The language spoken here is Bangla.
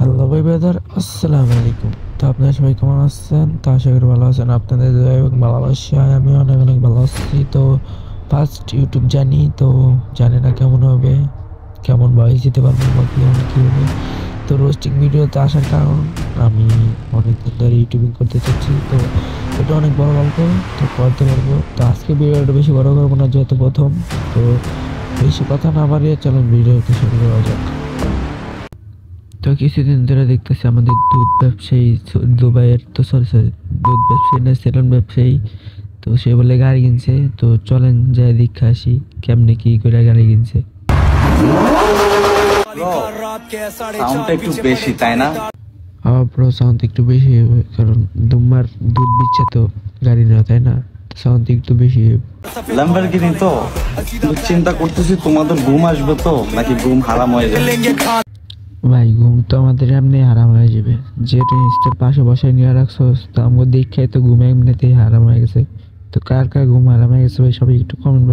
হ্যালো ভাই ব্রাদার, আসসালামু আলাইকুম। তো আপনারা সবাই কেমন আছেন? তো আশা করি ভালো আছেন। আপনাদের দোয়া এবং ভালোবাসায় আমি অনেক অনেক ভালো আছি। তো ফার্স্ট ইউটিউব জানি, তো জানি না কেমন হবে, কেমন ভয়েস দিতে পারবো বা কী হবে। তো রোস্টিং ভিডিওতে আসার কারণ আমি অনেকদিন ধরে ইউটিউবিং করতে চাচ্ছি। তো এটা অনেক বড় গল্প, তো করতে পারবো। তো আজকে ভিডিওটা বেশি বড় করবো না, যেহেতু প্রথম। তো বেশি কথা না বাড়িয়ে চলুন ভিডিওটা শুরু করা যাক। তো কিছুদিন ধরে দেখতেছি আমাদের দুধ ব্যবসায়ী দুবাইয়ের, তো সরি দুধ ব্যবসায়ী না, সেলুন ব্যবসায়ী। তো সে বলে গাড়ি কিনছে। তো চলেন যাই দেখে আসি কেমনে কি করে গাড়ি কিনছে। সাউন্ডটা একটু বেশি, তাই না? ব্রো, সাউন্ড একটু বেশি হবে, কারণ দুম্বার দুধ দিচ্ছে তো গাড়ি না, তাই না? সাউন্ড একটু বেশি। ল্যাম্বরগিনি তো চিন্তা করতেছি, তোমাদের ঘুম আসবে তো নাকি ঘুম হারাম হয়ে যাবে? ভাই, ঘুম তো আমাদের এমনি হারাম হয়ে যাবে। যে জিনিসটার পাশে বসে নিয়ে রাখছো, তো আমাকে দেখে তো ঘুম এমনিতেই হারাম হয়ে গেছে। তো কার কার ঘুম হারাম হয়ে গেছে ভাই, সবাই একটু কমেন্ট